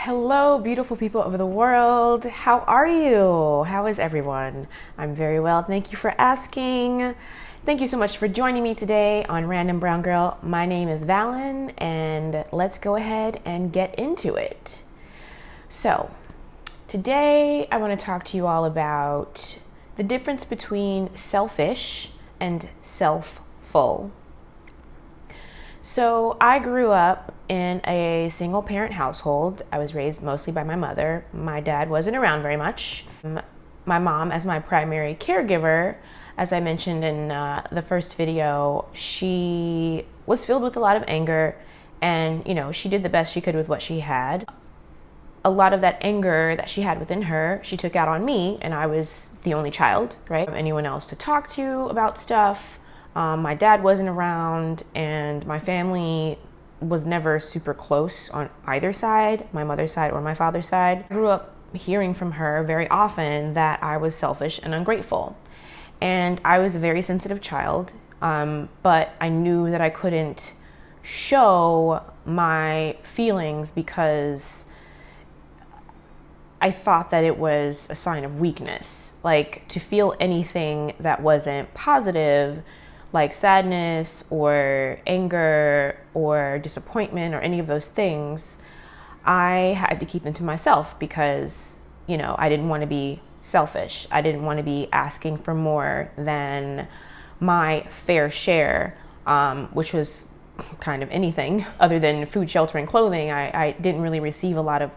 Hello, beautiful people of the world. How are you? How is everyone? I'm very well. Thank you for asking. Thank you so much for joining me today on Random Brown Girl. My name is Vallen, and let's go ahead and get into it. So, today I want to talk to you all about the difference between selfish and self-full. So I grew up in a single parent household. I was raised mostly by my mother. My dad wasn't around very much. My mom, as my primary caregiver, as I mentioned in the first video, she was filled with a lot of anger, and she did the best she could with what she had. A lot of that anger that she had within her, she took out on me, and I was the only child, right? Anyone else to talk to about stuff. My dad wasn't around, and my family was never super close on either side, my mother's side or my father's side. I grew up hearing from her very often that I was selfish and ungrateful. And I was a very sensitive child, but I knew that I couldn't show my feelings because I thought that it was a sign of weakness. Like, to feel anything that wasn't positive, like sadness or anger or disappointment or any of those things, I had to keep them to myself because, I didn't want to be selfish. I didn't want to be asking for more than my fair share, which was kind of anything other than food, shelter, and clothing. I didn't really receive a lot of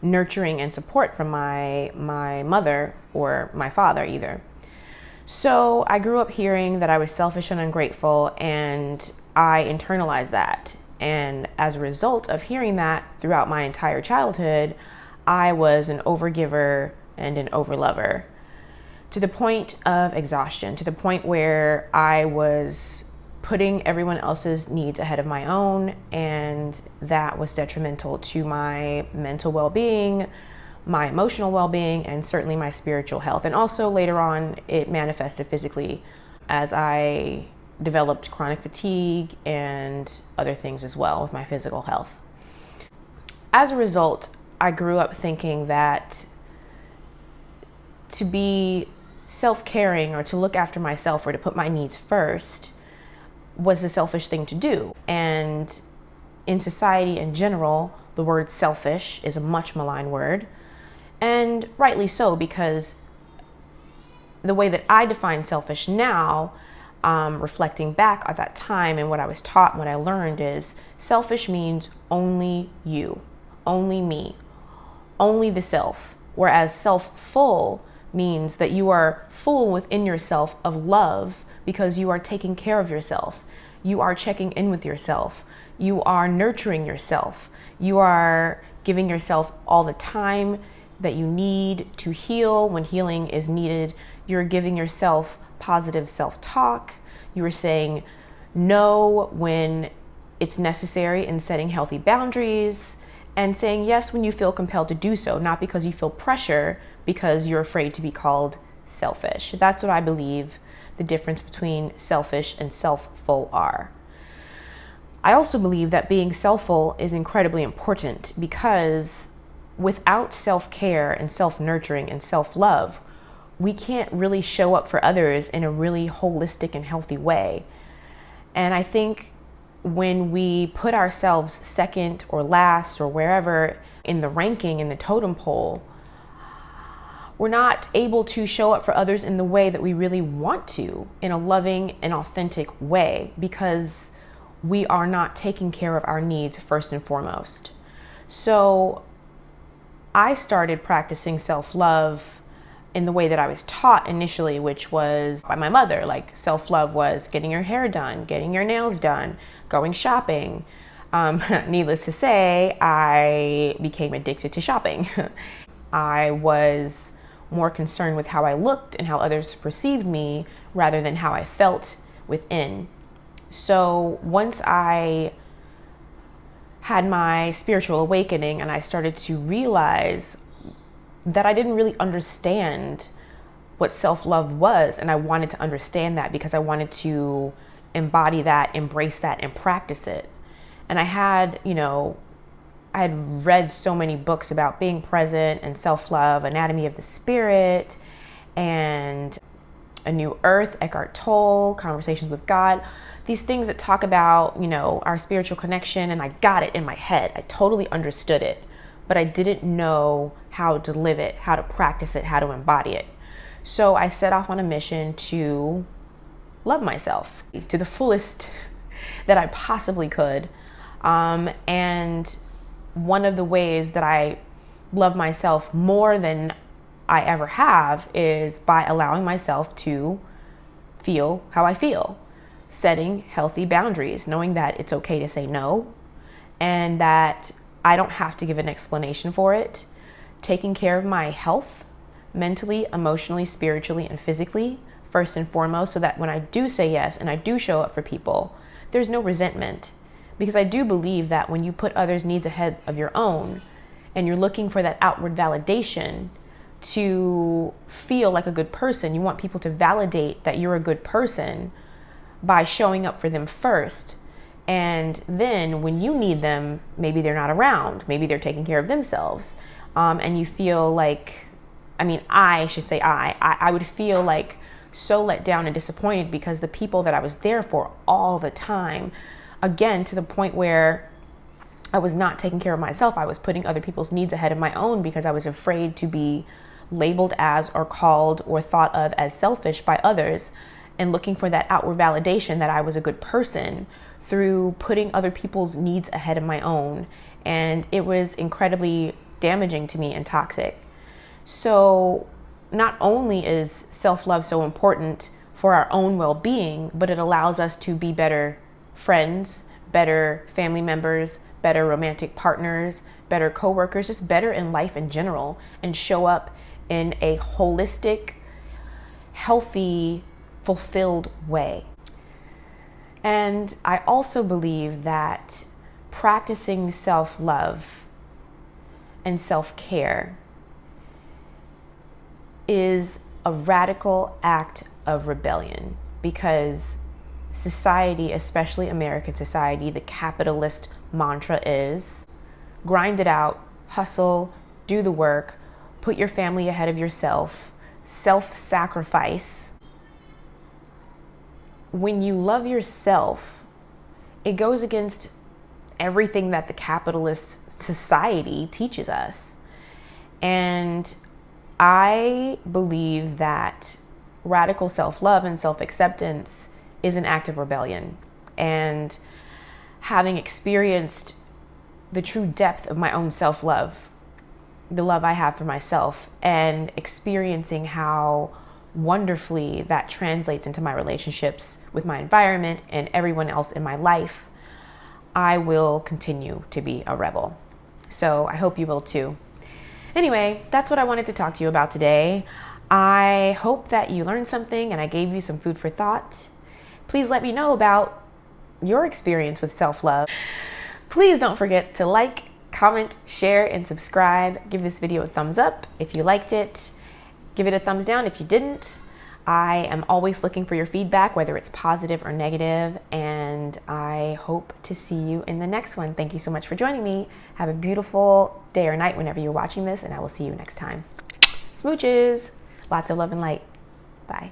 nurturing and support from my mother or my father either. So I grew up hearing that I was selfish and ungrateful, and I internalized that. And as a result of hearing that throughout my entire childhood, I was an overgiver and an overlover to the point of exhaustion, to the point where I was putting everyone else's needs ahead of my own, and that was detrimental to my mental well-being, my emotional well-being, and certainly my spiritual health. And also later on, it manifested physically as I developed chronic fatigue and other things as well with my physical health. As a result, I grew up thinking that to be self-caring or to look after myself or to put my needs first was a selfish thing to do. And in society in general, the word selfish is a much maligned word. And rightly so, because the way that I define selfish now, reflecting back at that time and what I was taught and what I learned, is selfish means only you, only me, only the self. Whereas self-full means that you are full within yourself of love because you are taking care of yourself. You are checking in with yourself. You are nurturing yourself. You are giving yourself all the time that you need to heal when healing is needed. You're giving yourself positive self-talk. You are saying no when it's necessary and setting healthy boundaries, and saying yes when you feel compelled to do so, not because you feel pressure, because you're afraid to be called selfish. That's what I believe the difference between selfish and self-full are. I also believe that being self-full is incredibly important because without self-care and self-nurturing and self-love, we can't really show up for others in a really holistic and healthy way. And I think when we put ourselves second or last or wherever in the ranking in the totem pole, we're not able to show up for others in the way that we really want to, in a loving and authentic way, because we are not taking care of our needs first and foremost. So I started practicing self-love in the way that I was taught initially, which was by my mother. Like, self-love was getting your hair done, getting your nails done, going shopping. Needless to say, I became addicted to shopping. I was more concerned with how I looked and how others perceived me rather than how I felt within. So once I had my spiritual awakening and I started to realize that I didn't really understand what self-love was, and I wanted to understand that because I wanted to embody that, embrace that, and practice it. And I had I had read so many books about being present and self-love, Anatomy of the Spirit, and A New Earth, Eckhart Tolle, Conversations with God. These things that talk about, you know, our spiritual connection, and I got it in my head. I totally understood it, but I didn't know how to live it, how to practice it, how to embody it. So I set off on a mission to love myself to the fullest that I possibly could. And one of the ways that I love myself more than I ever have is by allowing myself to feel how I feel, setting healthy boundaries, knowing that it's okay to say no and that I don't have to give an explanation for it, taking care of my health, mentally, emotionally, spiritually, and physically, first and foremost, so that when I do say yes and I do show up for people, there's no resentment. Because I do believe that when you put others' needs ahead of your own and you're looking for that outward validation to feel like a good person, you want people to validate that you're a good person by showing up for them first. And then when you need them, maybe they're not around, maybe they're taking care of themselves. And you feel like, I would feel like so let down and disappointed because the people that I was there for all the time, again, to the point where I was not taking care of myself. I was putting other people's needs ahead of my own because I was afraid to be labeled as or called or thought of as selfish by others, and looking for that outward validation that I was a good person through putting other people's needs ahead of my own. And it was incredibly damaging to me and toxic. So not only is self-love so important for our own well-being, but it allows us to be better friends, better family members, better romantic partners, better coworkers, just better in life in general, and show up in a holistic, healthy, fulfilled way. And I also believe that practicing self-love and self-care is a radical act of rebellion, because society, especially American society, the capitalist mantra is grind it out, hustle, do the work, put your family ahead of yourself, self-sacrifice. When you love yourself, it goes against everything that the capitalist society teaches us. And I believe that radical self-love and self-acceptance is an act of rebellion. And having experienced the true depth of my own self-love, the love I have for myself, and experiencing how wonderfully that translates into my relationships with my environment and everyone else in my life, I will continue to be a rebel. So I hope you will too. Anyway, that's what I wanted to talk to you about today. I hope that you learned something and I gave you some food for thought. Please let me know about your experience with self-love. Please don't forget to like, comment, share, and subscribe. Give this video a thumbs up if you liked it. Give it a thumbs down if you didn't. I am always looking for your feedback, whether it's positive or negative, and I hope to see you in the next one. Thank you so much for joining me. Have a beautiful day or night whenever you're watching this, and I will see you next time. Smooches. Lots of love and light. Bye.